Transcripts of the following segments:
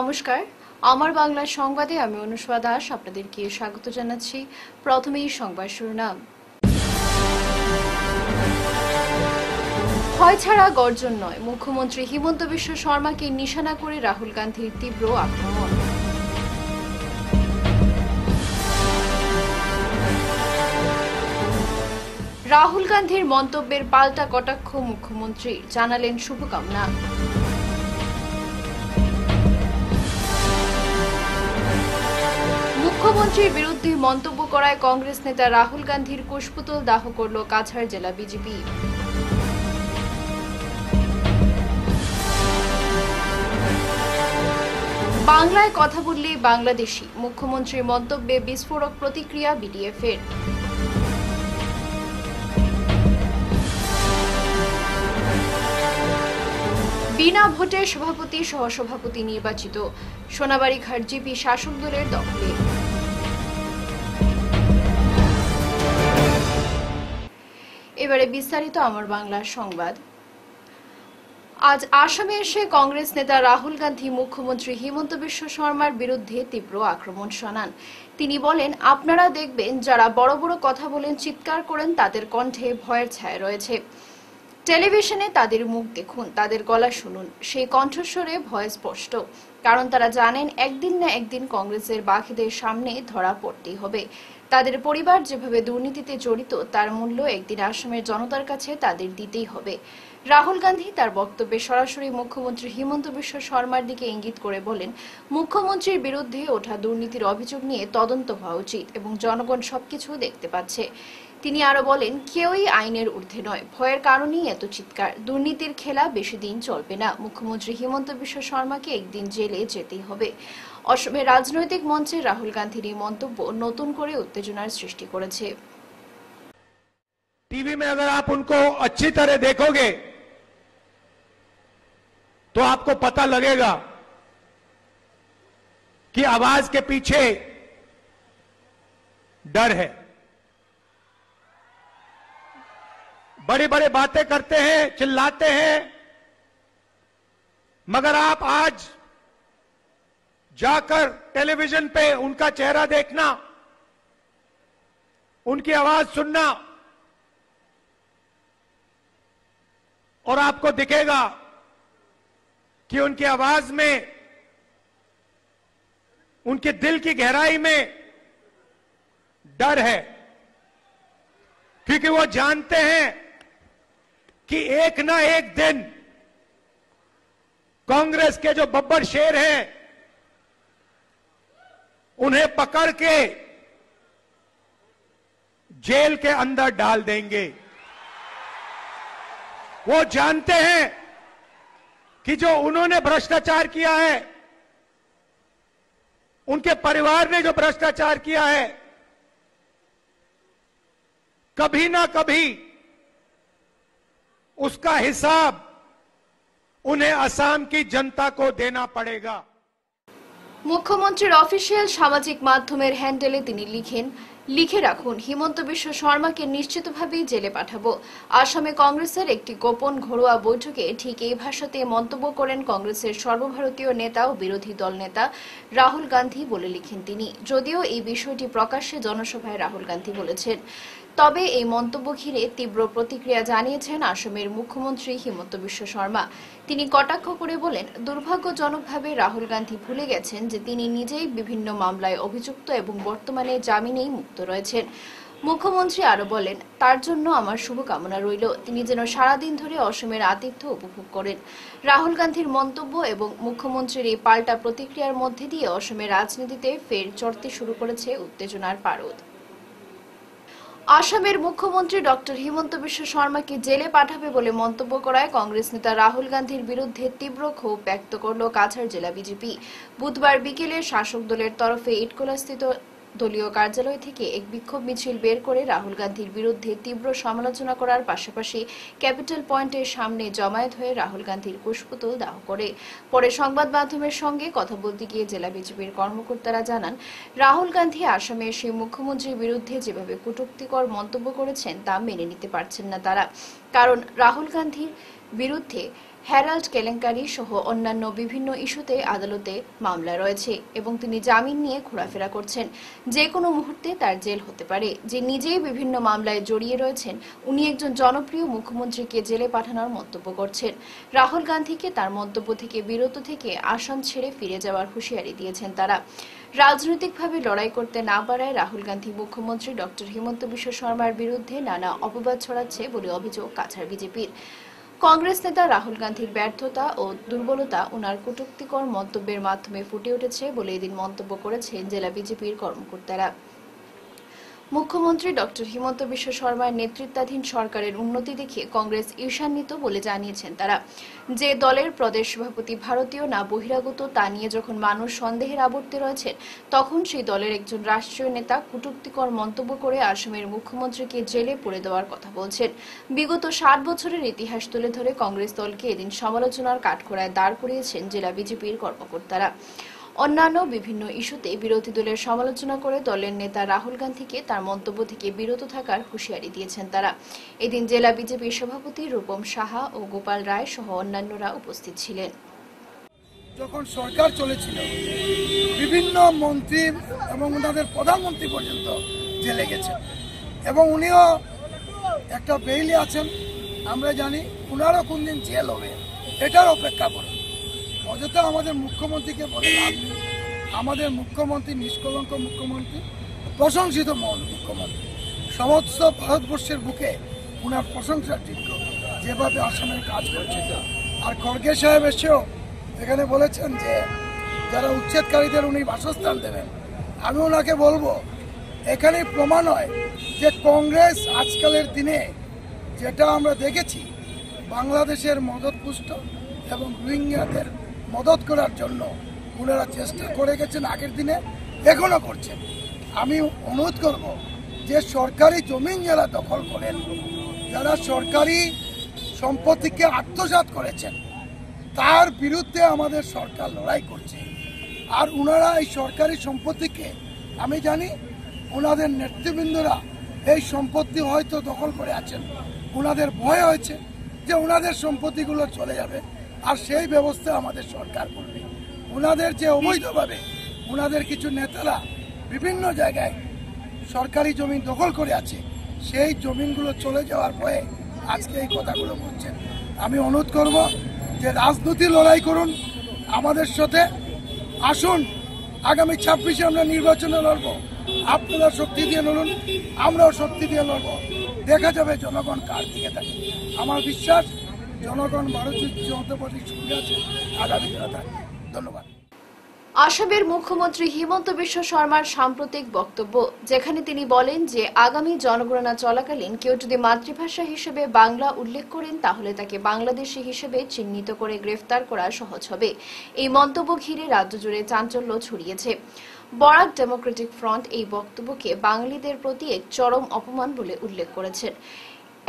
নমস্কার, আমার বাংলা সংবাদে আমি অনুষ্কা দাস আপনাদেরকে স্বাগত জানাচ্ছি। প্রথমেই সংবাদ শিরোনাম। ভয় ছাড়া গর্জন নয়, মুখ্যমন্ত্রী হিমন্ত বিশ্ব শর্মাকে নিশানা করে রাহুল গান্ধীর তীব্র আক্রমণ। রাহুল গান্ধীর মন্তব্যের পাল্টা কটাক্ষ মুখ্যমন্ত্রী, জানালেন শুভকামনা। মুখ্যমন্ত্রীর বিরুদ্ধে মন্তব্য করায় কংগ্রেস নেতা রাহুল গান্ধীর কুশপুতল দাহ করল কাছাড় জেলা বিজেপি। বাংলায় কথা বললে বাংলাদেশি, মুখ্যমন্ত্রীর মন্তব্যে বিস্ফোরক প্রতিক্রিয়া বিডিএফের। বিনা ভোটে সভাপতি সহসভাপতি নির্বাচিত, সোনাবাড়ীঘাট জিপি শাসক দলের দখলে। এবারে বিস্তারিত আমার বাংলা সংবাদ। আজ আসামে এসে কংগ্রেস নেতা রাহুল গান্ধী মুখ্যমন্ত্রী হিমন্ত বিশ্ব শর্মার বিরুদ্ধে তীব্র আক্রমণ শোনান। তিনি বলেন, আপনারা দেখবেন যারা বড় বড় কথা বলেন, চিৎকার করেন, তাদের কণ্ঠে ভয়ের ছায়া রয়েছে। টেলিভিশনে তাদের মুখ দেখুন, তাদের গলা শুনুন, সেই কণ্ঠস্বরে ভয় স্পষ্ট। কারণ তারা জানেন একদিন না একদিন কংগ্রেসের বাকিদের সামনে ধরা পড়তেই হবে। তাদের পরিবার যেভাবে দুর্নীতিতে জড়িত, তার মূল্য একদিন আসামের জনতার কাছে তাদের দিতেই হবে। রাহুল গান্ধী তার বক্তব্যে সরাসরি মুখ্যমন্ত্রী হিমন্ত বিশ্ব শর্মার দিকে ইঙ্গিত করে বলেন, মুখ্যমন্ত্রীর বিরুদ্ধে ওঠা দুর্নীতির অভিযোগ নিয়ে তদন্ত হওয়া উচিত এবং জনগণ সবকিছু দেখতে পাচ্ছে। তিনি আরো বলেন, কেউই আইনের ঊর্ধ্বে নয়, ভয়ের কারণেই এত চিৎকার। দুর্নীতির খেলা বেশি দিন চলবে না। মুখ্যমন্ত্রী হিমন্ত বিশ্ব শর্মাকে একদিন জেলে যেতেই হবে। অসমের রাজনৈতিক মঞ্চে রাহুল গান্ধীর এই মন্তব্য নতুন করে উত্তেজনার সৃষ্টি করেছে। टीवी में अगर आप उनको अच्छी तरह देखोगे तो आपको पता लगेगा कि आवाज के पीछे डर है। बड़ी बड़ी बातें करते हैं, चिल्लाते हैं, मगर आप आज जाकर टेलीविजन पे उनका चेहरा देखना, उनकी आवाज सुनना, और आपको दिखेगा कि उनकी आवाज में, उनके दिल की गहराई में डर है। क्योंकि वो जानते हैं कि एक ना एक दिन कांग्रेस के जो बब्बर शेर हैं उन्हें पकड़ के जेल के अंदर डाल देंगे। वो जानते हैं कि जो उन्होंने भ्रष्टाचार किया है, उनके परिवार ने जो भ्रष्टाचार किया है, कभी ना कभी उसका हिसाब उन्हें असम की जनता को देना पड़ेगा। মুখ্যমন্ত্রীর অফিসিয়াল সামাজিক মাধ্যমের হ্যান্ডেলে তিনি লিখেন, লিখে রাখুন, হিমন্ত বিশ্ব শর্মাকে নিশ্চিতভাবেই জেলে পাঠাবো। আসামে কংগ্রেসের একটি গোপন ঘরোয়া বৈঠকে ঠিক এই ভাষাতে মন্তব্য করেন কংগ্রেসের সর্বভারতীয় নেতা ও বিরোধী দল নেতা রাহুল গান্ধী বলে লিখেন তিনি। যদিও এই বিষয়টি প্রকাশ্যে জনসভায় রাহুল গান্ধী বলেছেন, তবে এই মন্তব্য ঘিরে তীব্র প্রতিক্রিয়া জানিয়েছেন আসামের মুখ্যমন্ত্রী হিমন্ত বিশ্ব শর্মা। তিনি কটাক্ষ করে বলেন, দুর্ভাগ্যজনকভাবে রাহুল গান্ধী ভুলে গেছেন যে তিনি নিজেই বিভিন্ন মামলায় অভিযুক্ত এবং বর্তমানে জামিনেই মুক্ত রয়েছেন। মুখ্যমন্ত্রী আরো বলেন, তার জন্য আমার শুভকামনা রইল, তিনি যেন সারাদিন ধরে অসমের আতিথ্য উপভোগ করেন। রাহুল গান্ধীর মন্তব্য এবং মুখ্যমন্ত্রীর এই পাল্টা প্রতিক্রিয়ার মধ্যে দিয়ে অসমের রাজনীতিতে ফের চড়তে শুরু করেছে উত্তেজনার পারদ। আসামের মুখ্যমন্ত্রী ডক্টর হিমন্ত বিশ্ব শর্মাকে জেলে পাঠাবে বলে মন্তব্য করায় কংগ্রেস নেতা রাহুল গান্ধীর বিরুদ্ধে তীব্র ক্ষোভ ব্যক্ত করল কাছাড় জেলা বিজেপি। বুধবার বিকেলে শাসক দলের তরফে ইটকোলাস্থিত দলীয় কার্যালয় থেকে এক বিক্ষোভ মিছিল বের করে রাহুল গান্ধীর বিরুদ্ধে তীব্র সমালোচনা করার পাশাপাশি ক্যাপিটাল পয়েন্টের সামনে জমায়েত হয়ে রাহুল গান্ধীর কুশপুতল দাহ করে। পরে সংবাদ মাধ্যমের সঙ্গে কথা বলতে গিয়ে জেলা বিজেপির কর্মকর্তারা জানান, রাহুল গান্ধী আসামে এসে মুখ্যমন্ত্রীর বিরুদ্ধে যেভাবে কটূক্তিকর মন্তব্য করেছেন তা মেনে নিতে পারছেন না তারা। কারণ রাহুল গান্ধীর বিরুদ্ধে হেরাল্ড কেলেঙ্কারি সহ অন্যান্য বিভিন্ন ইস্যুতে আদালতে মামলা রয়েছে এবং তিনি জামিন নিয়ে ঘোরাফেরা করছেন। যে কোনো মুহূর্তে তার জেল হতে পারে। যে নিজেই বিভিন্ন মামলায় জড়িয়ে রয়েছেন, উনি একজন জনপ্রিয় মুখ্যমন্ত্রীকে জেলে পাঠানোর মন্তব্য করছেন। রাহুল গান্ধীকে তার মন্তব্য থেকে বিরত থেকে আসাম ছেড়ে ফিরে যাওয়ার হুঁশিয়ারি দিয়েছেন তারা। রাজনৈতিকভাবে লড়াই করতে না পারায় রাহুল গান্ধী মুখ্যমন্ত্রী ডক্টর হিমন্ত বিশ্ব শর্মার বিরুদ্ধে নানা অপবাদ ছড়াচ্ছে বলে অভিযোগ কাছাড় বিজেপির। কংগ্রেস নেতা রাহুল গান্ধীর ব্যর্থতা ও দুর্বলতা ওনার কটূক্তিকর মন্তব্যের মাধ্যমে ফুটে উঠেছে বলে এদিন মন্তব্য করেছেন জেলা বিজেপির কর্মকর্তারা। মুখ্যমন্ত্রী ডক্টর হিমন্ত বিশ্ব শর্মার নেতৃত্বাধীন সরকারের উন্নতি দেখে কংগ্রেস ঈর্ষান্বিত বলে জানিয়েছেন তারা। যে দলের প্রদেশ সভাপতি ভারতীয় না বহিরাগত তা নিয়ে যখন মানুষ সন্দেহের আবর্তে রয়েছেন, তখন সেই দলের একজন রাষ্ট্রীয় নেতা কটূক্তিকর মন্তব্য করে আসামের মুখ্যমন্ত্রীকে জেলে পুরে দেওয়ার কথা বলছেন। বিগত 60 বছরের ইতিহাস তুলে ধরে কংগ্রেস দলকে এদিন সমালোচনার কাঠগড়ায় দাঁড় করিয়েছেন জেলা বিজেপির কর্মকর্তারা। অন্যান্য বিভিন্ন ইস্যুতে বিরোধী দলের সমালোচনা করে দলের নেতা রাহুল গান্ধীকে তার মন্তব্য থেকে বিরত থাকার হুঁশিয়ারি দিয়েছেন তারা। এদিন জেলা বিজেপির সভাপতি রূপম সাহা ও গোপাল রায় সহ অন্যান্যরা উপস্থিত ছিলেন। যখন সরকার চলেছিল, বিভিন্ন মন্ত্রী এবং ওনাদের প্রধানমন্ত্রী পর্যন্ত জেলে গেছেন এবং উনিও একটা বেইলে আছেন। আমরা জানি উনারও কোন দিন জেল হবে, এটার অপেক্ষা করুন। অযথা আমাদের মুখ্যমন্ত্রীকে বলে লাভ নেই। আমাদের মুখ্যমন্ত্রী নিষ্কলঙ্ক মুখ্যমন্ত্রী, প্রশংসিত মুখ্যমন্ত্রী, সমস্ত ভারতবর্ষের বুকে উনার প্রশংসার যোগ্য যেভাবে আসামের কাজ করছে। আর খড়গে সাহেব এসেও এখানে বলেছেন যে যারা উচ্ছেদকারীদের উনি বাসস্থান দেবেন। আমি ওনাকে বলবো, এখানে প্রমাণ হয় যে কংগ্রেস আজকালের দিনে যেটা আমরা দেখেছি, বাংলাদেশের মদতপুষ্ট এবং রোহিঙ্গাদের মদত করার জন্য ওনারা চেষ্টা করে গেছেন আগের দিনে, এখনো করছেন। আমি অনুরোধ করব যে সরকারি জমিন যারা দখল করেন, যারা সরকারি সম্পত্তিকে আত্মসাৎ করেছেন, তার বিরুদ্ধে আমাদের সরকার লড়াই করছে। আর ওনারা এই সরকারি সম্পত্তিকে, আমি জানি ওনাদের নেতৃবৃন্দরা এই সম্পত্তি হয়তো দখল করে আছেন, ওনাদের ভয় হয়েছে যে ওনাদের সম্পত্তিগুলো চলে যাবে, আর সেই ব্যবস্থা আমাদের সরকার করবে। ওনাদের যে অবৈধভাবে ওনাদের কিছু নেতারা বিভিন্ন জায়গায় সরকারি জমি দখল করে আছে, সেই জমিনগুলো চলে যাওয়ার ভয়ে আজকে এই কথাগুলো বলছেন। আমি অনুরোধ করব যে রাজনীতি লড়াই করুন আমাদের সাথে, আসুন আগামী 26-এ আমরা নির্বাচনে লড়ব। আপনারা শক্তি দিয়ে লড়ুন, আমরাও শক্তি দিয়ে লড়ব। দেখা যাবে জনগণ কার দিকে থাকে। আমার বিশ্বাস জনগণ ভারতীয় জনতা পার্টির সঙ্গে আছে, আগামী দিনে থাকবে। ধন্যবাদ। আসামের মুখ্যমন্ত্রী হিমন্ত বিশ্ব শর্মার সাম্প্রতিক বক্তব্য, যেখানে তিনি বলেন যে আগামী জনগণনা চলাকালীন কেউ যদি মাতৃভাষা হিসেবে বাংলা উল্লেখ করেন, তাহলে তাকে বাংলাদেশী হিসেবে চিহ্নিত করে গ্রেফতার করা সহজ হবে। এই মন্তব্য ঘিরে রাজ্য জুড়ে চাঞ্চল্য ছড়িয়েছে। বরাক ডেমোক্রেটিক ফ্রন্ট এই বক্তব্যকে বাঙালিদের প্রতি এক চরম অপমান বলে উল্লেখ করেছেন।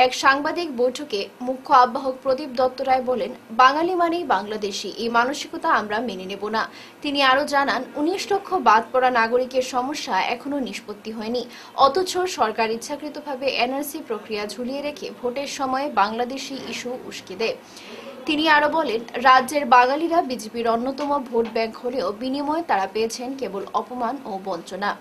এক সাংবাদিক বৈঠকে মুখ্য আহ্বায়ক প্রদীপ দত্ত রায় বলেন, বাঙালি মানেই বাংলাদেশি, এই মানসিকতা আমরা মেনে নেব না। তিনি আরও জানান, 19 লক্ষ বাদ পড়া নাগরিকের সমস্যা এখনো নিষ্পত্তি হয়নি, অথচ সরকার ইচ্ছাকৃতভাবে এনআরসি প্রক্রিয়া ঝুলিয়ে রেখে ভোটের সময় বাংলাদেশি ইস্যু উস্কে দেয়। তিনি আরো বলেন, রাজ্যের বাঙালিরা বিজেপির অন্যতম ভোট ব্যাংক হলেও বিনিময়ে তারা পেয়েছেন কেবল অপমান ও বঞ্চনা।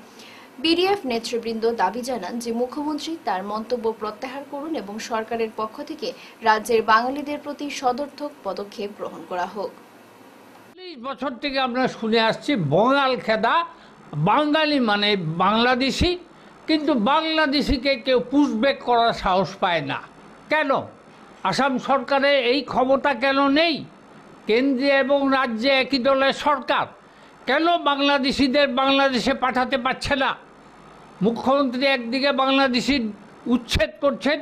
বিডিএফ নেতৃবৃন্দ দাবি জানান যে মুখ্যমন্ত্রী তার মন্তব্য প্রত্যাহার করুন এবং সরকারের পক্ষ থেকে রাজ্যের বাঙালিদের প্রতি সদর্থক পদক্ষেপ গ্রহণ করা হোক। 40 বছর থেকে আমরা শুনে আসছি বঙ্গাল খেদা, বাঙালি মানে বাংলাদেশি, কিন্তু বাংলাদেশিকে কেউ পুশব্যাক করার সাহস পায় না। কেন? আসাম সরকারের এই ক্ষমতা কেন নেই? কেন্দ্রে এবং রাজ্যে একই দলের সরকার, কেন বাংলাদেশিদের বাংলাদেশে পাঠাতে পারছে না? মুখ্যমন্ত্রী একদিকে বাংলাদেশি উচ্ছেদ করছেন,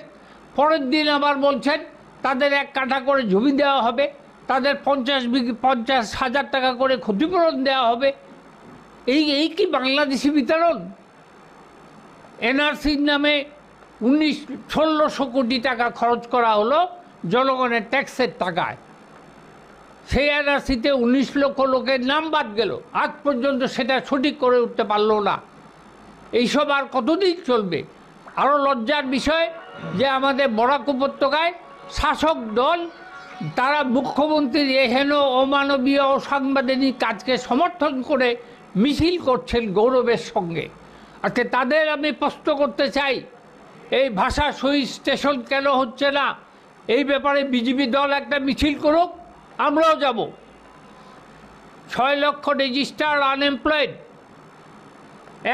পরের দিন আবার বলছেন তাদের 1 কাঠা করে জমি দেওয়া হবে, তাদের 50,000 টাকা করে ক্ষতিপূরণ দেওয়া হবে। এই কি বাংলাদেশি বিতরণ? এনআরসির নামে 1600 কোটি টাকা খরচ করা হলো জনগণের ট্যাক্সের টাকায়। সেই এনআরসিতে 19 লক্ষ লোকের নাম বাদ গেল, আজ পর্যন্ত সেটা সঠিক করে উঠতে পারল না। এইসব আর কতদিন চলবে? আরও লজ্জার বিষয় যে আমাদের বরাক উপত্যকায় শাসক দল তারা মুখ্যমন্ত্রীর এহেন অমানবীয় অসাংবিধানিক কাজকে সমর্থন করে মিছিল করছেন গৌরবের সঙ্গে। আজকে তাদের আমি প্রশ্ন করতে চাই, এই ভাষা শহীদ স্টেশন কেন হচ্ছে না? এই ব্যাপারে বিজেপি দল একটা মিছিল করুক, আমরাও যাব। 6 লক্ষ রেজিস্টার্ড আনএমপ্লয়েড,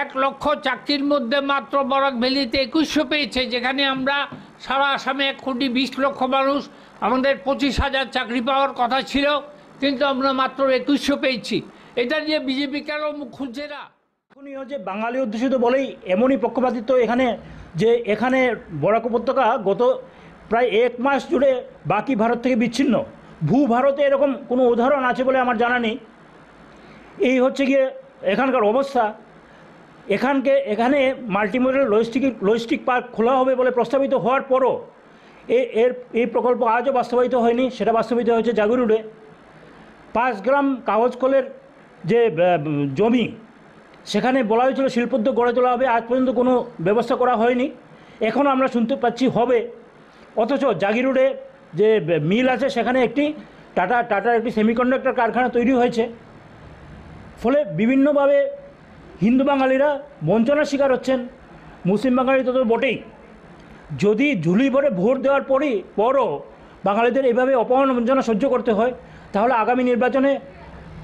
1 লক্ষ চাকরির মধ্যে মাত্র বরাক ভ্যালিতে 2100 পেয়েছে, যেখানে আমরা সারা আসামে 1,20,00,000 মানুষ, আমাদের 25,000 চাকরি পাওয়ার কথা ছিল, কিন্তু আমরা মাত্র 2100 পেয়েছি। এটা নিয়ে বিজেপি কেন মুখ খুলছে না? এখনই হচ্ছে বাঙালি অধ্যুষিত বলেই এমনই পক্ষপাতিত্ব এখানে, যে এখানে বরাক উপত্যকা গত প্রায় 1 মাস জুড়ে বাকি ভারত থেকে বিচ্ছিন্ন। ভারতে এরকম কোনো উদাহরণ আছে বলে আমার জানা নেই। এই হচ্ছে গিয়ে এখানকার অবস্থা। এখানে মাল্টিমোডাল লজিস্টিক পার্ক খোলা হবে বলে প্রস্তাবিত হওয়ার পরও এই প্রকল্প আজও বাস্তবায়িত হয়নি। সেটা বাস্তবায়িত হয়েছে জাগিরোডে। 5 গ্রাম কাগজ কলের যে জমি, সেখানে বলা হয়েছিল শিল্পোদ্যোগ গড়ে তোলা হবে, আজ পর্যন্ত কোনো ব্যবস্থা করা হয়নি। এখন আমরা শুনতে পাচ্ছি হবে, অথচ জাগিরোডে যে মিল আছে সেখানে একটি টাটার একটি সেমিকন্ডাক্টর কারখানা তৈরি হয়েছে। ফলে বিভিন্নভাবে হিন্দু বাঙালিরা বঞ্চনার শিকার হচ্ছেন, মুসলিম বাঙালি তো বটেই। যদি ঝুলি ভরে ভোট দেওয়ার পরও বাঙালিদের এভাবে অপমান বঞ্চনা সহ্য করতে হয়, তাহলে আগামী নির্বাচনে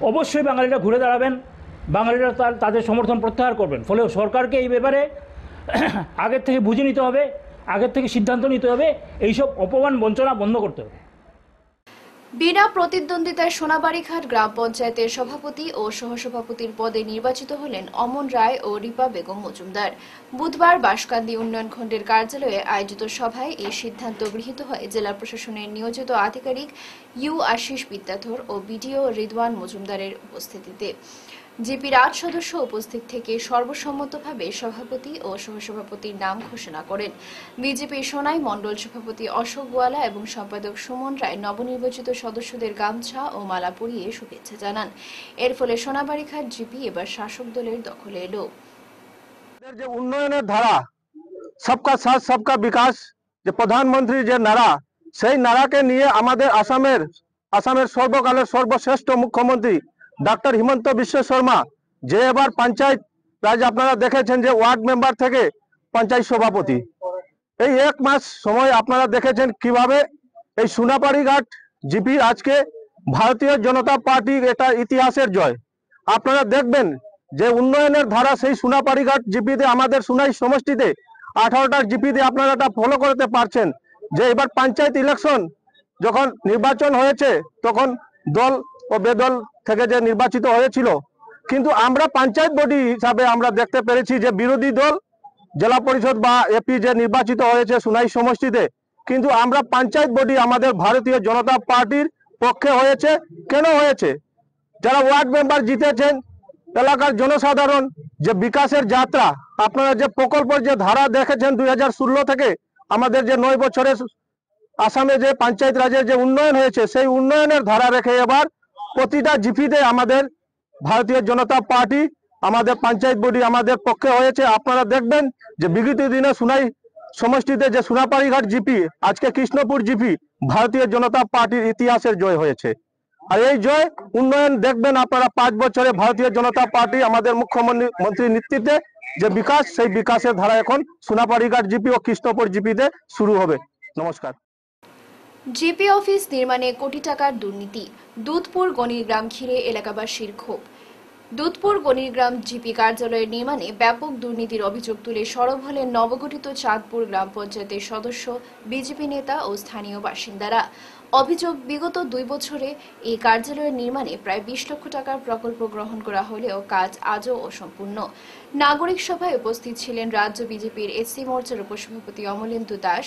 অবশ্যই বাঙালিরা ঘুরে দাঁড়াবেন, বাঙালিরা তাদের সমর্থন প্রত্যাহার করবেন। ফলে সরকারকে এই ব্যাপারে আগের থেকে বুঝে নিতে হবে, আগের থেকে সিদ্ধান্ত নিতে হবে, এইসব অপমান বঞ্চনা বন্ধ করতে হবে। বিনা প্রতিদ্বন্দ্বিতায় সোনাবাড়ীঘাট গ্রাম পঞ্চায়েতের সভাপতি ও সহসভাপতির পদে নির্বাচিত হলেন অমন রায় ও রিপা বেগম মজুমদার। বুধবার বাঁশকান্দি উন্নয়ন খণ্ডের কার্যালয়ে আয়োজিত সভায় এই সিদ্ধান্ত গৃহীত হয় জেলা প্রশাসনের নিয়োজিত আধিকারিক ইউ আশিস বিদ্যাধর ও বিডিও রিদওয়ান মজুমদারের উপস্থিতিতে। জিপির 8 সদস্য উপস্থিত থেকে সর্বসম্মতভাবে সভাপতি ও সহসভাপতির নাম ঘোষণা করেন। বিজেপি সোনাই মণ্ডল সভাপতি অশোক গোয়ালা এবং সম্পাদক সুমন রায় নবনির্বাচিত সদস্যদের গামছা ও মালা পরিয়ে শুভেচ্ছা জানান। এর ফলে সোনাবাড়ীঘাট জিপি এবার শাসক দলের দখলে এলো। যে উন্নয়নের ধারা, সবকা সাথ সবকা বিকাশ, যে প্রধানমন্ত্রীর যে নারা, সেই নারাকে নিয়ে আমাদের আসামের সর্বকালের সর্বশ্রেষ্ঠ মুখ্যমন্ত্রী ডক্টর হিমন্ত বিশ্ব শর্মা, যে এবার পঞ্চায়েত রাজ আপনারা দেখেছেন যে ওয়ার্ড মেম্বার থেকে পঞ্চায়েত সভাপতি, এই 1 মাস সময় আপনারা দেখেছেন কিভাবে এই সোনাবাড়ীঘাট জিপি আজকে ভারতীয় জনতা পার্টির এটা ইতিহাসের জয়। আপনারা দেখবেন যে উন্নয়নের ধারা সেই সোনাবাড়ীঘাট জিপিতে, আমাদের সোনাই সমষ্টিতে 18টা জিপিতে আপনারা এটা ফলো করতে পারছেন। যে এবার পঞ্চায়েত ইলেকশন যখন নির্বাচন হয়েছে, তখন দল ও বেদল থেকে যে নির্বাচিত হয়েছিল, কিন্তু আমরা পঞ্চায়েত বডি হিসাবে আমরা দেখতে পেরেছি যে বিরোধী দল জেলা পরিষদ বা এপি যে নির্বাচিত হয়েছে সোনাই সমষ্টিতে, কিন্তু আমরা পঞ্চায়েত বডি আমাদের ভারতীয় জনতা পার্টির পক্ষে হয়েছে। কেন হয়েছে? যারা ওয়ার্ড মেম্বার জিতেছেন, এলাকার জনসাধারণ যে বিকাশের যাত্রা, আপনারা যে প্রকল্পের যে ধারা দেখেছেন 2016 থেকে আমাদের যে 9 বছরের আসামে যে পঞ্চায়েত রাজের যে উন্নয়ন হয়েছে, সেই উন্নয়নের ধারা রেখে এবার প্রতিটা জিপিতে আমাদের ভারতীয় জনতা পার্টি, আমাদের পঞ্চায়েত বডি আমাদের পক্ষে হয়েছে। আপনারা দেখবেন যে বিগত দিনে সোনাই সমষ্টিতে যে সোনাবাড়ীঘাট জিপি, আজকে কৃষ্ণপুর জিপি ভারতীয় জনতা পার্টির ইতিহাসের জয় হয়েছে। আর এই জয় উন্নয়ন দেখবেন আপনারা 5 বছরে ভারতীয় জনতা পার্টি আমাদের মুখ্যমন্ত্রীর নেতৃত্বে যে বিকাশ, সেই বিকাশের ধারা এখন সোনাবাড়ীঘাট জিপি ও কৃষ্ণপুর জিপিতে শুরু হবে। নমস্কার। জিপি অফিস নির্মাণে কোটি টাকার দুর্নীতি, দুধপুর গণিরগ্রাম ঘিরে এলাকাবাসীর ক্ষোভ। দুধপুর গণিরগ্রাম জিপি কার্যালয়ের নির্মাণে ব্যাপক দুর্নীতির অভিযোগ তুলে সরব হলেন নবগঠিত চাঁদপুর গ্রাম পঞ্চায়েতের সদস্য, বিজেপি নেতা ও স্থানীয় বাসিন্দারা। অভিযোগ, বিগত 2 বছরে এই কার্যালয়ের নির্মাণে প্রায় 20 লক্ষ টাকার প্রকল্প গ্রহণ করা হলেও কাজ আজও অসম্পূর্ণ। নাগরিক সভায় উপস্থিত ছিলেন রাজ্য বিজেপির এসসি মোর্চার উপসভাপতি অমলেন্দু দাস।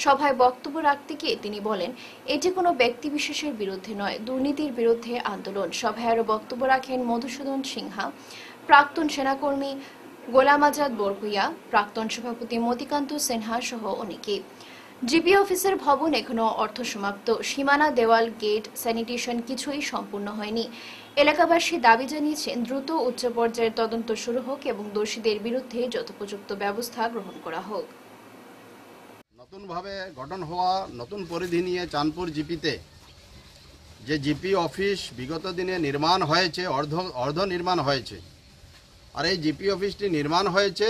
সভায় বক্তব্য রাখতে গিয়ে তিনি বলেন, এটি কোনো ব্যক্তিবিশেষের বিরুদ্ধে নয়, দুর্নীতির বিরুদ্ধে আন্দোলন। সভায় আরও বক্তব্য রাখেন মধুসূদন সিনহা, প্রাক্তন সেনাকর্মী গোলাম আজাদ বরকুইয়া, প্রাক্তন সভাপতি মতিকান্ত সিনহা সহ অনেকে। জিপি অফিসের ভবন এখনো অর্ধসমাপ্ত, সীমানা দেওয়াল, গেট, স্যানিটেশন কিছুই সম্পূর্ণ হয়নি। এলাকাবাসী দাবি জানিয়েছেন দ্রুত উচ্চ পর্যায়ের তদন্ত শুরু হোক এবং দোষীদের বিরুদ্ধে যথোপযুক্ত ব্যবস্থা গ্রহণ করা হোক। নতুনভাবে গঠন হওয়া নতুন পরিধি নিয়ে চাঁদপুর জিপিতে যে জিপি অফিস বিগত দিনে নির্মাণ হয়েছে, অর্ধ নির্মাণ হয়েছে। আর এই জিপি অফিসটি নির্মাণ হয়েছে,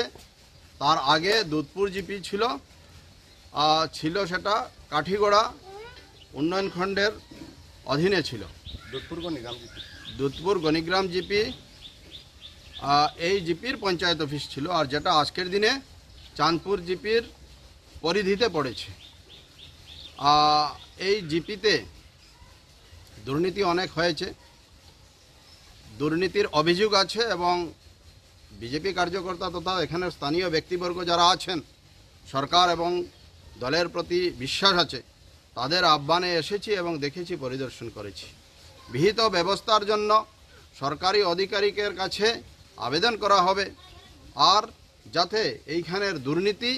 তার আগে দুধপুর জিপি ছিল, সেটা কাঠিগড়া উন্নয়ন খণ্ডের অধীনে ছিল। দুধপুর গণিগ্রাম জিপি এই জিপির পঞ্চায়েত অফিস ছিল, আর যেটা আজকের দিনে চাঁদপুর জিপির পরিধিতে পড়েছে। এই জিপিতে দুর্নীতি অনেক হয়েছে, দুর্নীতির অভিযোগ আছে, এবং বিজেপি কার্যকর্তা তথা এখানের স্থানীয় ব্যক্তিবর্গ যারা আছেন, সরকার এবং দলের প্রতি বিশ্বাস আছে, তাদের আহ্বানে এসেছি এবং দেখেছি, পরিদর্শন করেছি। বিহিত ব্যবস্থার জন্য সরকারি আধিকারিকের কাছে আবেদন করা হবে, আর যাতে এইখানের দুর্নীতি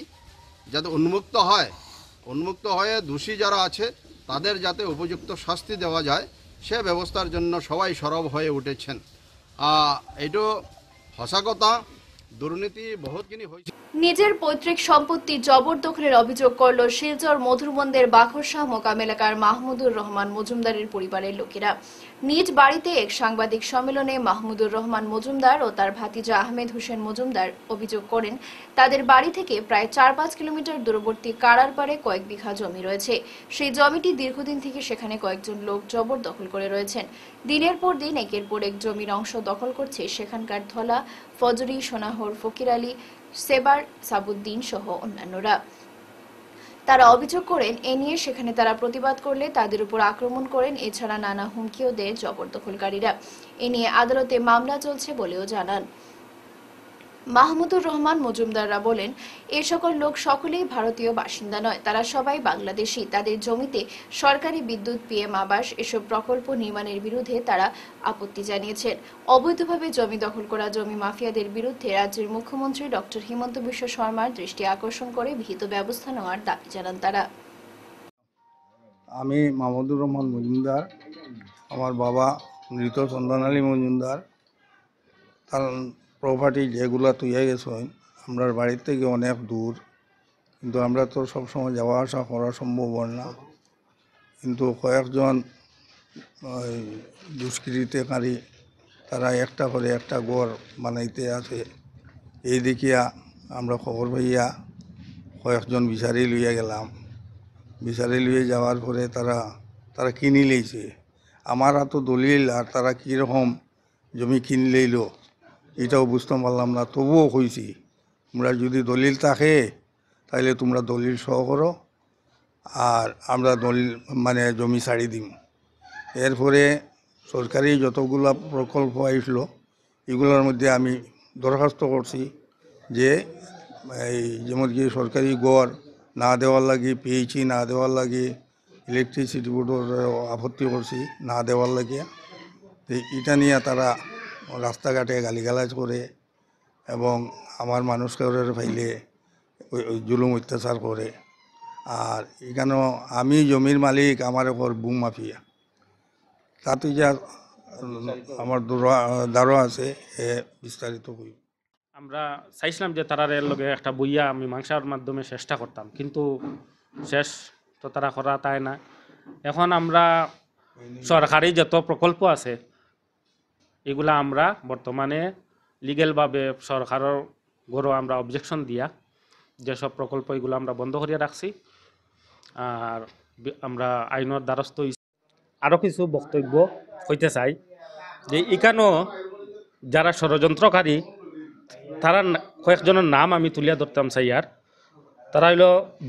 যাতে উন্মুক্ত হয়ে দোষী যারা আছে তাদের যাতে উপযুক্ত শাস্তি দেওয়া যায়, সে ব্যবস্থার জন্য সবাই সরব হয়ে উঠেছেন। এটা হসা কথা, দুর্নীতি বহুতখিনি হয়েছে। নিজের পৈতৃক সম্পত্তি জবরদখলের অভিযোগ করল শিলচর মধুরবন্দের বাখরশাহ মোকাম এলাকার মাহমুদুর রহমান মজুমদারের পরিবারের লোকেরা। নিজ বাড়িতে এক সাংবাদিক সম্মেলনে মাহমুদুর রহমান মজুমদার ও তার ভাতিজা আহমেদ হোসেন মজুমদার অভিযোগ করেন, তাদের বাড়ি থেকে প্রায় 4-5 কিলোমিটার দূরবর্তী কাড়ার পাড়ে কয়েক বিঘা জমি রয়েছে। সেই জমিটি দীর্ঘদিন থেকে সেখানে কয়েকজন লোক জবরদখল করে রয়েছেন। দিনের পর দিন একের পর এক জমির অংশ দখল করছে সেখানকার ধলা, ফজরি, সোনাহর, ফকির আলী, সেবার, সাবুদ্দিন সহ অন্যান্যরা। তারা অভিযোগ করেন, এ নিয়ে সেখানে তারা প্রতিবাদ করলে তাদের উপর আক্রমণ করেন। এছাড়া নানা হুমকিও দেয় জবরদখলকারীরা। এ নিয়ে আদালতে মামলা চলছে বলেও জানান মাহমুদুর রহমান মজুমদাররা। বলেন, এ সকল লোক সকলেই ভারতীয় বাসিন্দা নয়, তারা সবাই বাংলাদেশি। তাদের জমিতে সরকারি বিদ্যুৎ, পিএম আবাস এসব প্রকল্প নির্মাণের বিরুদ্ধে তারা আপত্তি জানিয়েছেন। অবৈধভাবে জমি দখল করা জমি মাফিয়াদের বিরুদ্ধে রাজ্যের মুখ্যমন্ত্রী ডক্টর হিমন্ত বিশ্ব শর্মার দৃষ্টি আকর্ষণ করে বিহিত ব্যবস্থা নেওয়ার দাবি জানান তারা। আমি মাহমুদুর রহমান মজুমদার, আমার বাবা মৃত চন্দন আলী মজুমদার, তার প্রপার্টি যেগুলা তুইয়া গেছেন আমরা বাড়ির থেকে অনেক দূর, কিন্তু আমরা তো সবসময় যাওয়া আসা করা সম্ভব হয় না। কিন্তু কয়েকজন দুষ্কৃতিকারী তারা একটা করে একটা ঘর বানাইতে আছে। এই দেখিয়া আমরা খবর পাইয়া কয়েকজন বিচারি লইয়া গেলাম। বিচারি লইয়া যাওয়ার পরে তারা কিনি লইছে। আমার তো দলিল, আর তারা কীরকম জমি কিনি লইল এটাও বুঝতে পারলাম না। তবুও কইছি, তোমরা যদি দলিল থাকে তাহলে তোমরা দলিল সহ করো, আর আমরা দলিল জমি ছাড়ি দিম। এরপরে সরকারি যতগুলা প্রকল্প আসলো এগুলোর মধ্যে আমি দরখাস্ত করছি যে এই যেমন কি সরকারি গড় না দেওয়ার লাগে, পিএইচই না দেওয়ার লাগে, ইলেকট্রিসিটি বোর্ডের আপত্তি করছি না দেওয়ার লাগে। তো এটা নিয়ে তারা রাস্তাঘাটে গালিগালাজ করে এবং আমার মানুষকে ফাইলে জুলুম অত্যাচার করে। আর এখানেও আমি জমির মালিক, আমার ওপর বুম মাফিয়া। তাতে যা আমার দ্বারা আছে এ বিস্তারিত হই। আমরা চাইছিলাম যে তারার এর লগে একটা বইয়া মীমাংসার মাধ্যমে চেষ্টা করতাম, কিন্তু শেষ তো তারা করা তাই না। এখন আমরা সরকারি যত প্রকল্প আছে এগুলা আমরা বর্তমানে লিগেলভাবে সরকারের গড়ো আমরা অবজেকশন দিয়া যেসব প্রকল্প এগুলো আমরা বন্ধ করিয়া রাখছি। আর আমরা আইনের দ্বারস্থ হইছি। আরও কিছু বক্তব্য হইতে চাই যে এখানেও যারা ষড়যন্ত্রকারী তারা কয়েকজনের নাম আমি তুলিয়া ধরতাম চাই। আর তারা হইল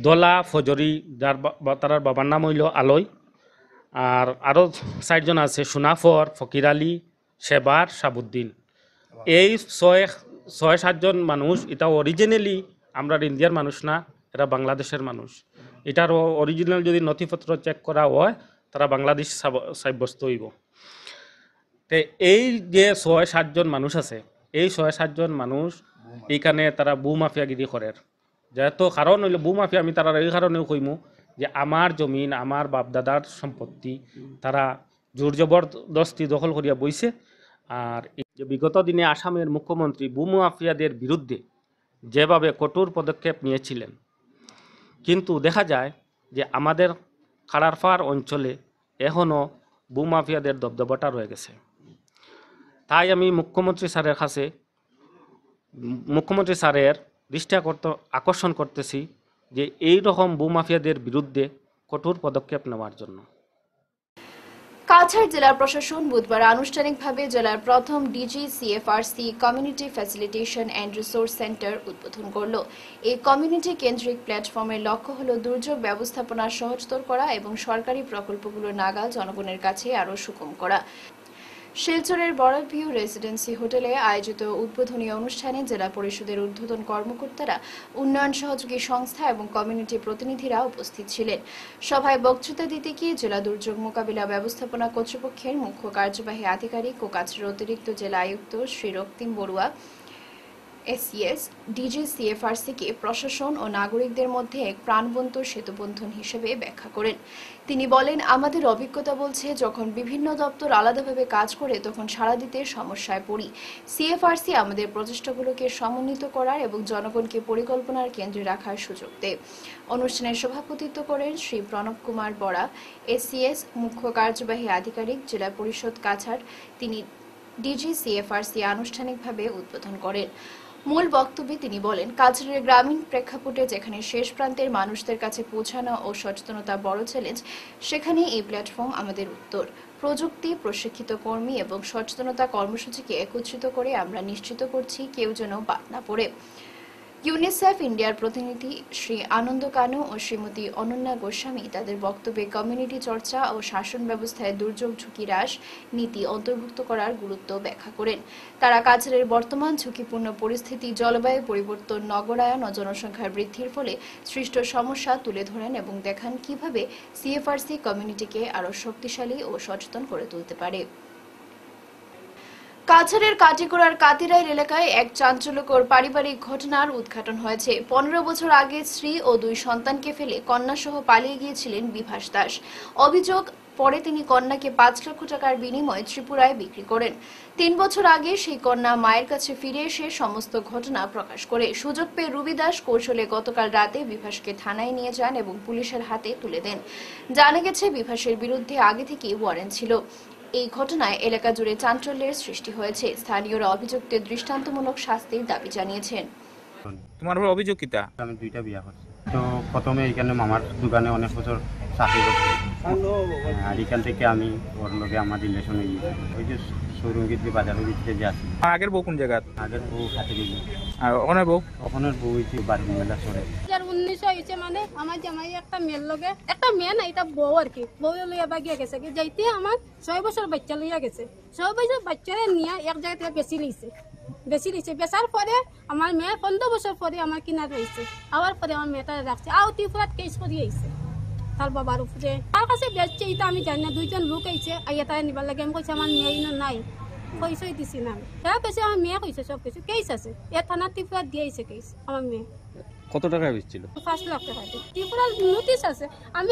দলা, ফজরি, যার তার বাবার নাম হইল আলয়, আর আরও 4জন আছে সোনাফর, ফকির আলী, সেবার, সাবুদ্দিন। এই 6-7জন মানুষ এটা অরিজিনালি আমরা ইন্ডিয়ার মানুষ না, এরা বাংলাদেশের মানুষ। এটার অরিজিনাল যদি নথিপত্র চেক করা হয় তারা বাংলাদেশ সাব্যস্ত হইব। তো এই যে 6-7জন মানুষ আছে, এই 6-7জন মানুষ এইখানে তারা বু মাফিয়াগিরি করে। যেহেতু কারণ হইল বু মাফিয়া, আমি তারা এই কারণেও কইমু যে আমার জমিন, আমার বাপদাদার সম্পত্তি তারা জোর জবরদস্তি দখল করিয়া বইছে। আর যে বিগত দিনে আসামের মুখ্যমন্ত্রী বু মাফিয়াদের বিরুদ্ধে যেভাবে কঠোর পদক্ষেপ নিয়েছিলেন, কিন্তু দেখা যায় যে আমাদের খাড়ারপাড় অঞ্চলে এখনও ভূমাফিয়াদের দবদবাটা রয়ে গেছে। তাই আমি মুখ্যমন্ত্রী স্যারের দৃষ্টি আকর্ষণ করতেছি যে এই রকম ভূমাফিয়াদের বিরুদ্ধে কঠোর পদক্ষেপ নেওয়ার জন্য। কাছাড় জেলা প্রশাসন বুধবার আনুষ্ঠানিকভাবে জেলার প্রথম ডিজি-সিএফআরসি community facilitation and resource centre উদ্বোধন করল। এই কমিউনিটি কেন্দ্রিক প্ল্যাটফর্মের লক্ষ্য হল দুর্যোগ ব্যবস্থাপনা সহজতর করা এবং সরকারি প্রকল্পগুলো নাগাল জনগণের কাছে আরও সুগম করা। শিলচরের বড়ভিউ রেসিডেন্সি হোটেলে আয়োজিত উদ্বোধনী অনুষ্ঠানে জেলা পরিষদের ঊর্ধ্বতন কর্মকর্তারা, উন্নয়ন সহযোগী সংস্থা এবং কমিউনিটি প্রতিনিধিরা উপস্থিত ছিলেন। সভায় বক্তৃতা দিতে গিয়ে জেলা দুর্যোগ মোকাবিলা ব্যবস্থাপনা কর্তৃপক্ষের মুখ্য কার্যবাহী আধিকারিক ও কাছাড় অতিরিক্ত জেলা আয়ুক্ত শ্রী রক্তিম বড়ুয়া এসিএস ডিজি-সিএফআরসিকে প্রশাসন ও নাগরিকদের মধ্যে এক প্রাণবন্ত সেতুবন্ধন হিসেবে ব্যাখ্যা করেন। তিনি বলেন, আমাদের অভিজ্ঞতা বলছে যখন বিভিন্ন দপ্তর আলাদাভাবে কাজ করে তখন সাড়া দিতে সমস্যায় পড়ি। সিএফআরসি আমাদের প্রচেষ্টাগুলোকে সমন্বিত করার এবং জনগণকে পরিকল্পনার কেন্দ্রে রাখার সুযোগ দেয়। অনুষ্ঠানে সভাপতিত্ব করেন শ্রী প্রণব কুমার বরা, এসিএস মুখ্য কার্যবাহী আধিকারিক, জেলা পরিষদ কাছাড়। তিনি ডিজি-সিএফআরসি আনুষ্ঠানিকভাবে উদ্বোধন করেন। মূল বক্তব্যে তিনি বলেন, কাছাড়ের গ্রামীণ প্রেক্ষাপটে যেখানে শেষ প্রান্তের মানুষদের কাছে পৌঁছানো ও সচেতনতা বড় চ্যালেঞ্জ, সেখানে এই প্ল্যাটফর্ম আমাদের উত্তর। প্রযুক্তি, প্রশিক্ষিত কর্মী এবং সচেতনতা কর্মসূচিকে একত্রিত করে আমরা নিশ্চিত করছি কেউ যেন বাদ না পড়ে। ইউনিসেফ ইন্ডিয়ার প্রতিনিধি শ্রী আনন্দ কানু ও শ্রীমতী অনন্যা গোস্বামী তাদের বক্তব্যে কমিউনিটি চর্চা ও শাসন ব্যবস্থায় দুর্যোগ ঝুঁকি হ্রাস নীতি অন্তর্ভুক্ত করার গুরুত্ব ব্যাখ্যা করেন। তারা কাছাড়ের বর্তমান ঝুঁকিপূর্ণ পরিস্থিতি, জলবায়ু পরিবর্তন, নগরায়ন ও জনসংখ্যার বৃদ্ধির ফলে সৃষ্ট সমস্যা তুলে ধরেন এবং দেখান কিভাবে সিএফআরসি কমিউনিটিকে আরও শক্তিশালী ও সচেতন করে তুলতে পারে। কাছাড়ের কাটিগড়ার কাতিরাইল এলাকায় এক চাঞ্চল্যকর পারিবারিক ঘটনার উদ্ঘাটন হয়েছে। 15 বছর আগে স্ত্রী ও 2 সন্তানকে ফেলে কন্যাসহ পালিয়ে গিয়েছিলেন বিভাস দাস। অভিযোগ, পরে তিনি কন্যাকে 5 লক্ষ টাকার বিনিময়ে ত্রিপুরায় বিক্রি করেন। 3 বছর আগে সেই কন্যা মায়ের কাছে ফিরে এসে সমস্ত ঘটনা প্রকাশ করে। সুযোগ পেয়ে রুবি দাস কৌশলে গতকাল রাতে বিভাসকে থানায় নিয়ে যান এবং পুলিশের হাতে তুলে দেন। জানা গেছে, বিভাসের বিরুদ্ধে আগে থেকেই ওয়ারেন্ট ছিল। এই ঘটনায় এলাকা জুড়ে চাঞ্চল্যের সৃষ্টি হয়েছে। স্থানীয়রা অভিযুক্তের দৃষ্টান্তমূলক শাস্তির দাবি জানিয়েছেন। তোমার উপর অভিযোগ কিটা? আমি 2টা বিয়া করছি। তো প্রথমে এখানে মামার দোকানে অনেক বছর চাকরি করছি, আর এখান থেকে আমি ওর লগে আমার রিলেশন হয়ে গিয়েছি। ওই যে সৌরঙ্গীত বাজারের ভিতরে যে আছে। আগের বউ কোন জায়গা? আগের বউ খাতে গেছি। আর ওখানে বউ? ওখানের বউ হয়েছে বাড়ির মেলা সরে। 2019 হয়েছে, মানে আমার জামাই একটা মেয়ের লগে, একটা মেয়ে না, এটা বউ আর কি, বউ লইয়া বাগিয়া গেছে। যাইতে আমার 6 বছর বাচ্চা লইয়া গেছে। 6 বছর বাচ্চারে নিয়ে এক জায়গা থেকে বেশি নিয়েছে। বেচার পরে আমার মেয়ে 15 বছর পরে আমার কিনা রয়েছে। আবার পরে আমার মেয়েটা রাখছে, আও ত্রিপুরাত কেস করিয়ে আইছে তার বাবার উপরে। তার কাছে বেচছে এটা আমি জানি না। 2জন লোক আইছে, আইয়া তারা নিবার লাগে। আমি কইছি আমার মেয়ে নাই, পয়সাই দিছি না। তারা কেছে আমার মেয়ে কইছে সব কিছু কেস আছে। থানা ত্রিপুরা দিয়ে আইছে কেস আমার মেয়ে। কত টাকা বেচছিল? 5 লাখ টাকা। ত্রিপুরার নোটিশ আছে। আমি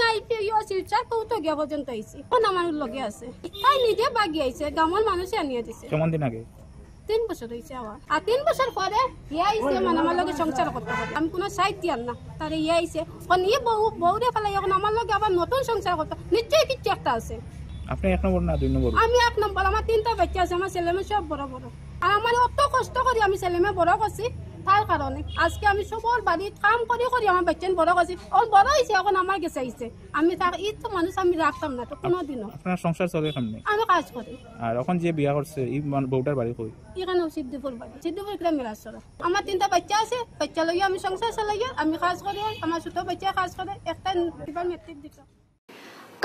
শিলচর তো গিয়া পর্যন্ত আইছি। কোন আমার লগে আছে, তাই নিজে বাগি আইছে, গ্রামের মানুষে আনিয়ে দিছে। কেমন দিন আগে? 3 বছর হয়েছে আবার। আর 3 বছর পরে ইয়ে আইছে, মানে আমার লগে সংসার করতে হবে। আমি কোনো সাইড দিয়ার না, তার ইয়ে আইছে। ইয়ে বউরে ফেলাই এখন আমার লগে আবার নতুন সংসার করতে, নিশ্চয়ই কিছু একটা আছে। আপনি 1 নম্বর না 2 নম্বর? আমি 1 নম্বর। আমার 3টা বাচ্চা আছে, আমার ছেলে মেয়ে সব বড় বড়। আর আমার অত কষ্ট করি আমি ছেলে মেয়ে বড় করছি, তার কারণে আজকে আমি সবর বাড়ির কাম করি আমি বাচ্চা বড় করছি। ওর বড় হয়েছে, এখন আমার গেছে আইছে। আমি তার এই তো মানুষ আমি রাখতাম না তো কোনোদিনও। আপনার সংসার চলে কেমনে? আমি কাজ করি। আর এখন যে বিয়া করছে এই বউটার বাড়ি কই? এখানে সিদ্ধিপুর বাড়ি, সিদ্ধিপুর গ্রাম মেলাছড়া। আমার 3টা বাচ্চা আছে, বাচ্চা লইয়া আমি সংসার চালাই, আমি কাজ করি। আমার ছোট বাচ্চা কাজ করে, একটা মেট্রিক দিচ্ছে।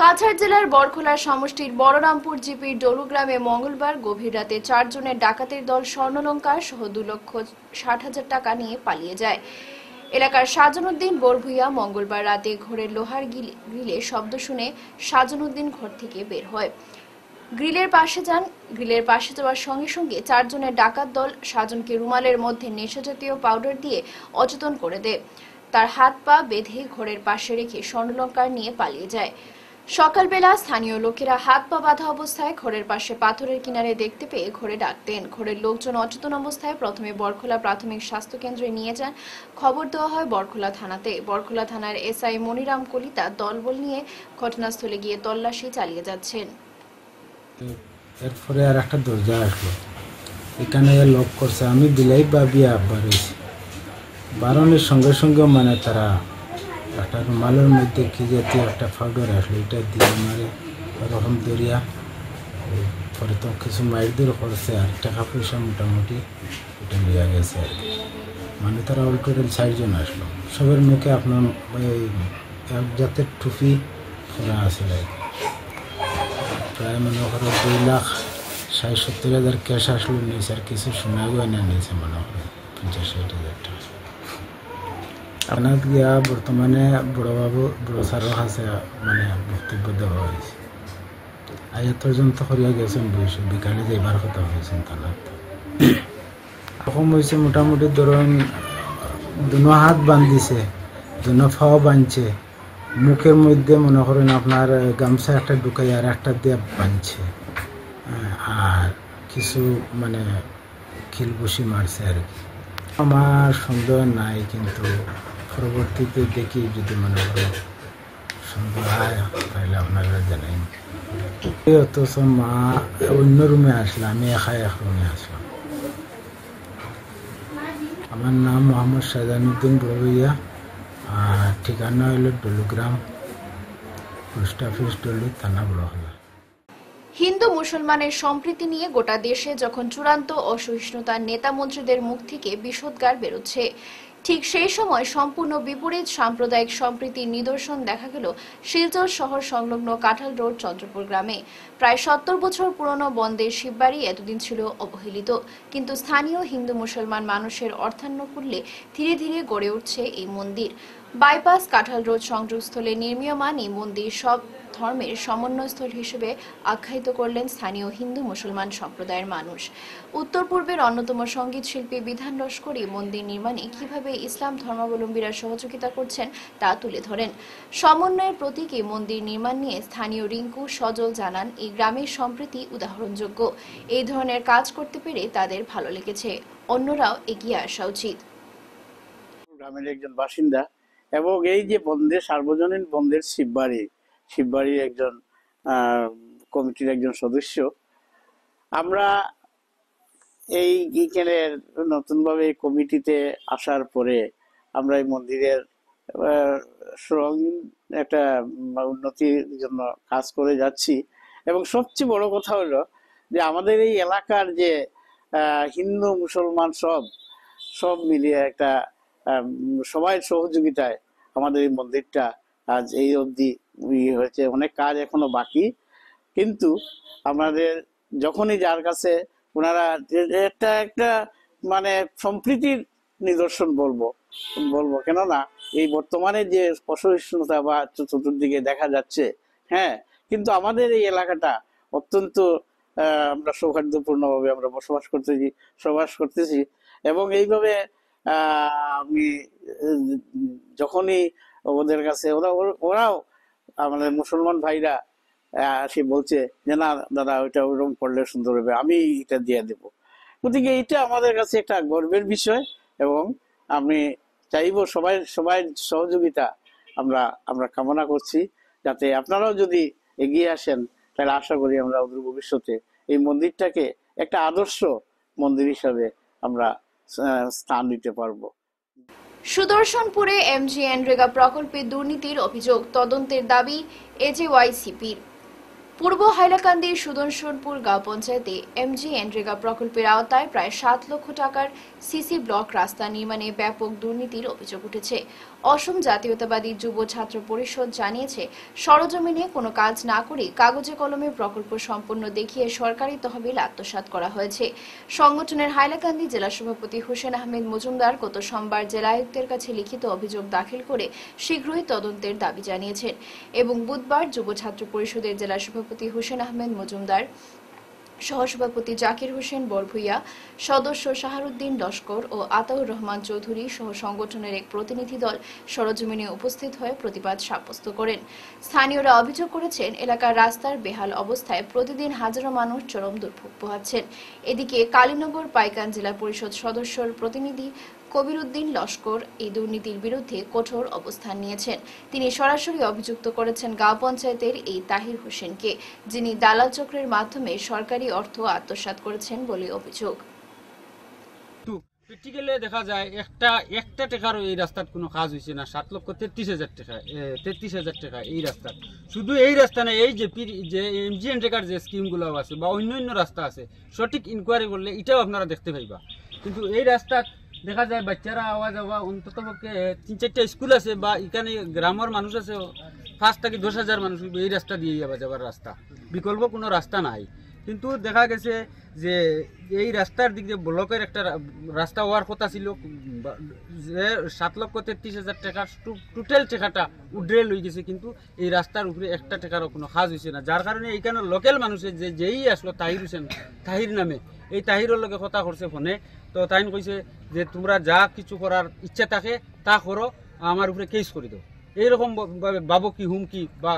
কাছাড় জেলার বরখোলা সমষ্টির বড়রামপুর জিপির ডলু গ্রামে মঙ্গলবার গভীর রাতে 4 জনের ডাকাতের দল স্বর্ণলঙ্কার সহ 2,60,000 টাকা নিয়ে পালিয়ে যায়। এলাকার সাজনুদ্দিন বোরভুইয়া মঙ্গলবার রাতে ঘরের লোহার গ্রিলে শব্দ শুনে সাজনুদ্দিন ঘর থেকে বের হয়। গ্রিলের পাশে যাওয়ার সঙ্গে সঙ্গে 4 জনের ডাকাত দল সাজনকে রুমালের মধ্যে নেশাজাতীয় পাউডার দিয়ে অচেতন করে দেয়। তার হাত পা বেঁধে ঘরের পাশে রেখে স্বর্ণলঙ্কার নিয়ে পালিয়ে যায়। সকালবেলা স্থানীয় লোকেরা হাত পা বাঁধা অবস্থায় ঘরের পাশে পাথরের কিনারে দেখতে পেয়ে ঘরে ডাক দেন। ঘরের লোকজন অচেতন অবস্থায় প্রথমে বরখোলা প্রাথমিক স্বাস্থ্য কেন্দ্রে নিয়ে যান। খবর দেওয়া হয় বরখোলা থানাতে। বরখোলা থানার এসআই মনিরাম কলিতা দলবল নিয়ে ঘটনাস্থলে গিয়ে তল্লাশি চালিয়ে যাচ্ছেন। এরপরে আর একটা দরজা আসলো, এখানে লক করছে। আমি বিলাই ভাবিয়া বাড়িয়েছি, বারণের সঙ্গে সঙ্গে মানে তারা একটা রুমালের মধ্যে কি জাতীয় একটা পাউডার আসলো, এটা দিয়ে মারে ওরকম দরিয়া। পরে তো কিছু মাইল দূর করছে, আর টাকা পয়সা মোটামুটি এটা নিয়ে গেছে আর কি। মানে তারা অল টোটাল 4 জন আসলো, সবের মুখে আপনার ওই এক জাতের টুপি পরা আছে আর কি। প্রায় মনে করো 2,60,70,000 ক্যাশ আসলো নিয়েছে, আর কিছু সোনা গয়না নিয়েছে মনে করো 50-60,000 টাকা। আপনার গিয়া বর্তমানে বড়বাবু বড় স্যারের কাছে মানে বক্তব্য দেওয়া হয়েছে। আজ পর্যন্ত করিয়া গেছেন বয়স, বিকালে যাইবার কথা হয়েছেন থানার। এরকম হয়েছে মোটামুটি ধরুন 2 হাত বান্ধিছে, 2 ফাও বাঁধছে, মুখের মধ্যে মনে করেন আপনার গামছা একটা ঢুকাই আর একটা দিয়ে বাঁধছে, আর কিছু মানে খিলবসি মারছে আর কি। আমার সন্দেহ নাই, কিন্তু পরবর্তীতে দেখি যদি মনে করেন সন্দেহ হয় তাহলে আপনারা জানাই। অথচ মা অন্য রুমে আসলাম, আমি একাই এক রুমে আসলাম। আমার নাম মোহাম্মদ শাহজাহানুদ্দিন বড়ভূঁইয়া, আর ঠিকানা হলো ডলুগ্রাম, পোস্ট অফিস ডলু, থানা বড়হলা। হিন্দু মুসলমানের সম্প্রীতি নিয়ে গোটা দেশে যখন চূড়ান্ত অসহিষ্ণুতার নেতা মন্ত্রীদের মুখ থেকে বিষোদ্গার বেরোচ্ছে, ঠিক সেই সময় সম্পূর্ণ বিপরীত সাম্প্রদায়িক সম্প্রীতির নিদর্শন দেখা গেল শিলচর শহর সংলগ্ন কাঁঠাল রোড চন্দ্রপুর গ্রামে। প্রায় 70 বছর পুরনো বন্দের শিববাড়ি এতদিন ছিল অবহেলিত, কিন্তু স্থানীয় হিন্দু মুসলমান মানুষের অর্থানুকূল্যে ধীরে ধীরে গড়ে উঠছে এই মন্দির। বাইপাস কাঁঠাল রোড সংযোগস্থলে নির্মীয়মান এই মন্দির সব ধর্মের সমন্বয়স্থল হিসেবে আখ্যায়িত করলেন স্থানীয় হিন্দু মুসলমান সম্প্রদায়ের মানুষ। উত্তর পূর্বের অন্যতম সঙ্গীত শিল্পী বিধান লস্করী মন্দির নির্মাণে কিভাবে ইসলাম ধর্মাবলম্বীরা সহযোগিতা করছেন তা তুলে ধরেন। সমন্বয়ের প্রতীক এই মন্দির নির্মাণ নিয়ে স্থানীয় রিঙ্কু সজল জানান, এই গ্রামের সম্প্রীতি উদাহরণযোগ্য। এই ধরনের কাজ করতে পেরে তাদের ভালো লেগেছে, অন্যরাও এগিয়ে আসা উচিত। গ্রামের একজন বাসিন্দা এবং এই যে বন্দের সার্বজনীন বন্দের শিববাড়ির একজন কমিটির একজন সদস্য। আমরা এইখানে নতুনভাবে কমিটিতে আসার পরে আমরা এই মন্দিরের একটা উন্নতির জন্য কাজ করে যাচ্ছি। এবং সবচেয়ে বড় কথা হলো যে আমাদের এই এলাকার যে হিন্দু মুসলমান সব মিলিয়ে একটা সবাই সহযোগিতায় আমাদের এই মন্দিরটা আজ এই অবধি হয়েছে। অনেক কাজ এখনো বাকি, কিন্তু আমাদের যখনই যার কাছে ওনারা একটা মানে সম্প্রীতির নিদর্শন বলবো, কেননা এই বর্তমানে যে অসহিষ্ণুতা বা চতুর্দিকে দেখা যাচ্ছে, হ্যাঁ, কিন্তু আমাদের এই এলাকাটা অত্যন্ত আমরা সৌহার্দ্যপূর্ণভাবে আমরা বসবাস করতেছি এবং এইভাবে আমি যখনই ওদের কাছে ওরাও আমাদের মুসলমান ভাইরা সে বলছে যে না দাদা ওইটা ওরকম করলে সুন্দর হবে, আমি এটা দিয়ে দেব। গতিকে এটা আমাদের কাছে একটা গর্বের বিষয় এবং আমি চাইবো সবাই সহযোগিতা আমরা কামনা করছি, যাতে আপনারাও যদি এগিয়ে আসেন তাহলে আশা করি আমরা অদূর ভবিষ্যতে এই মন্দিরটাকে একটা আদর্শ মন্দির হিসাবে আমরা স্থান দিতে পারবো। সুদর্শনপুরে এমজিএনরেগা প্রকল্পে দুর্নীতির অভিযোগ, তদন্তের দাবি এজেওয়াইসিপির। পূর্ব হাইলাকান্দির সুদর্শনপুর গাঁও পঞ্চায়েতে এমজিএনরেগা প্রকল্পের আওতায় প্রায় 7 লক্ষ টাকার সিসি ব্লক রাস্তা নির্মাণে ব্যাপক দুর্নীতির অভিযোগ উঠেছে। অসম জাতীয়তাবাদী যুব ছাত্র পরিষদ জানিয়েছে, সরজমিনে কোনো কাজ না করে কাগজে কলমে প্রকল্প সম্পন্ন দেখিয়ে সরকারি তহবিল আত্মসাৎ করা হয়েছে। সংগঠনের হাইলাকান্দি জেলা সভাপতি হোসেন আহমেদ মজুমদার গত সোমবার জেলা আয়ুক্তের কাছে লিখিত অভিযোগ দাখিল করে শীঘ্রই তদন্তের দাবি জানিয়েছেন এবং বুধবার যুব ছাত্র পরিষদের জেলা সভাপতি হোসেন আহমেদ মজুমদার, সহসভাপতি জাকির হোসেন বরভূঁইয়া, সদস্য শাহরুদ্দিন লস্কর ও আতাউর রহমান চৌধুরী সহ সংগঠনের এক প্রতিনিধি দল সরজমিনে উপস্থিত হয়ে প্রতিবাদ সাব্যস্ত করেন। স্থানীয়রা অভিযোগ করেছেন, এলাকার রাস্তার বেহাল অবস্থায় প্রতিদিন হাজারো মানুষ চরম দুর্ভোগ পোহাচ্ছেন। এদিকে কালীনগর পাইকান জেলা পরিষদ সদস্যর প্রতিনিধি কবিরউদ্দিন লস্কর এই দুর্নীতির বিরুদ্ধে কঠোর অবস্থান নিয়েছেন। তিনি সরাসরি অভিযুক্ত করেছেন গাঁও পঞ্চায়েতের এই তাহির হোসেনকে, যিনি দালাল চক্রের মাধ্যমে সরকারি অর্থ আত্মসাৎ করেছেন বলে অভিযোগ। প্র্যাকটিক্যালি দেখা যায় একটা টাকারও এই রাস্তার কোনো কাজ হয়েছে না। 7,33,000 টাকা এই রাস্তা। শুধু এই রাস্তা না, এই যে এমজিএন রেকার যে স্কিমগুলো আছে বা অন্য রাস্তা আছে, সঠিক ইনকোয়ারি করলে এটাও আপনারা দেখতে পাইবা। কিন্তু এই রাস্তা দেখা যায় বাচ্চারা আওয়া যাওয়া, অন্তত পক্ষে 3-4টা স্কুল আছে বা এখানে গ্রামের মানুষ আছে 5 থেকে 10,000 মানুষ এই রাস্তা দিয়ে যাবার রাস্তা, বিকল্প কোনো রাস্তা নাই। কিন্তু দেখা গেছে যে এই রাস্তার দিক দিয়ে ব্লকের একটা রাস্তা হওয়ার কথা ছিল, যে 7,33,000 টাকার টোটাল টাকাটা উড্রে লই গেছে, কিন্তু এই রাস্তার উপরে একটা টাকারও কোনো কাজ হয়েছে না। যার কারণে এইখানে লোকাল মানুষের যেই আসলো তাহির হোসেন, তাহির নামে, এই তাহিরের লগে কথা করছে ফোনে, তো তাই কইছে যে তোমরা যা কিছু করার ইচ্ছা থাকে তা করো, আমার উপরে কেস করে দাও। এইরকম বাবকি হুমকি বা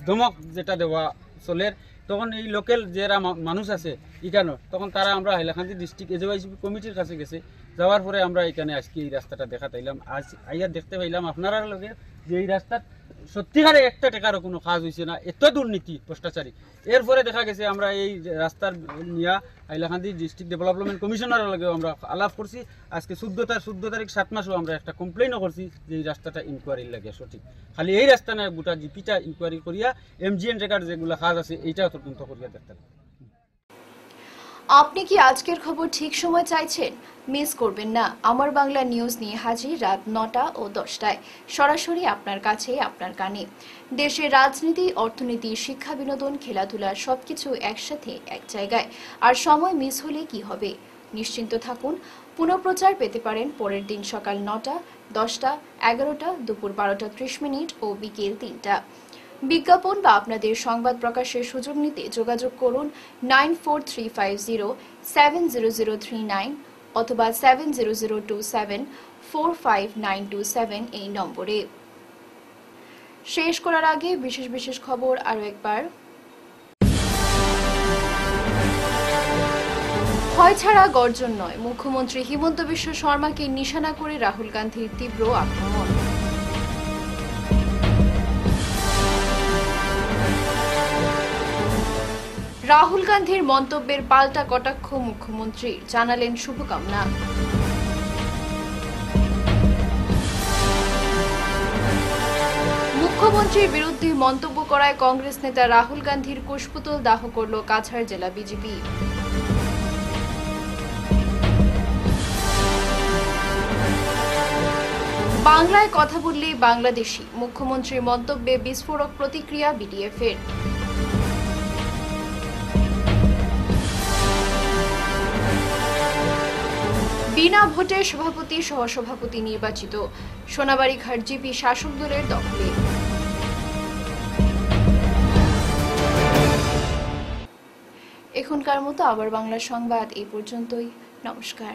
ধমক যেটা দেওয়া চলের। তখন এই লোকাল যারা মানুষ আছে এখানে, তখন তারা আমরা হাইলাকান্দি ডিস্ট্রিক্ট এজেআইসিপি কমিটির কাছে গেছে। যাওয়ার পরে আমরা এখানে আজকে এই রাস্তাটা দেখা পাইলাম। আজ আইয়া দেখতে পাইলাম আপনারা লগে যে এই রাস্তার সত্যিকারে একটা টাকারও কোনো কাজ হয়েছে না, এত দুর্নীতি ভ্রষ্টাচারী। এরপরে দেখা গেছে আমরা এই রাস্তার নিয়ে হাইলাকান্দি ডিস্ট্রিক্ট ডেভেলপমেন্ট কমিশনারের লগে আমরা আলাপ করছি। আজকে 14 তারিখ 7 মাসও আমরা একটা কমপ্লেনও করছি যে এই রাস্তাটা ইনকোয়ারি লাগে সঠিক। খালি এই রাস্তা না, গোটা জিপিটা ইনকোয়ারি করিয়া এমজিএন রেকার্ড যেগুলো কাজ আছে এইটাও তদন্ত করিয়া দেখতে। আপনি কি আজকের খবর ঠিক সময় চাইছেন? মিস করবেন না। আমার বাংলা নিউজ নিয়ে হাজির রাত 9টা ও 10টায়, সরাসরি আপনার কাছে, আপনার কানে। দেশের রাজনীতি, অর্থনীতি, শিক্ষা, বিনোদন, খেলাধুলা সবকিছু একসাথে এক জায়গায়। আর সময় মিস হলে কি হবে? নিশ্চিন্ত থাকুন, পুনঃপ্রচার পেতে পারেন পরের দিন সকাল 9টা, 10টা, 11টা, দুপুর 12টা 30 মিনিট ও বিকেল 3টা। বিজ্ঞাপন বা আপনাদের সংবাদ প্রকাশের সুযোগ নিতে যোগাযোগ করুন 9435070039 অথবা 7002745927 এই নম্বরে। শেষ করার আগে বিশেষ খবর আরো একবার। ভয় ছাড়া গর্জন নয়, মুখ্যমন্ত্রী হিমন্ত বিশ্ব শর্মাকে নিশানা করে রাহুল গান্ধীর তীব্র আক্রমণ। রাহুল গান্ধীর মন্তব্যের পাল্টা কটাক্ষ মুখ্যমন্ত্রীর, জানালেন শুভকামনা। মুখ্যমন্ত্রীর বিরুদ্ধে মন্তব্য করায় কংগ্রেস নেতা রাহুল গান্ধীর কুশপুতল দাহ করল কাছাড় জেলা বিজেপি। বাংলায় কথা বললে বাংলাদেশি, মুখ্যমন্ত্রীর মন্তব্যে বিস্ফোরক প্রতিক্রিয়া বিডিএফ-এর। বিনা ভোটে সভাপতি সহসভাপতি নির্বাচিত, সোনাবাড়ীঘাট জিপি শাসক দলের দখলে। এখনকার মতো আবার বাংলা সংবাদ এই পর্যন্তই। নমস্কার।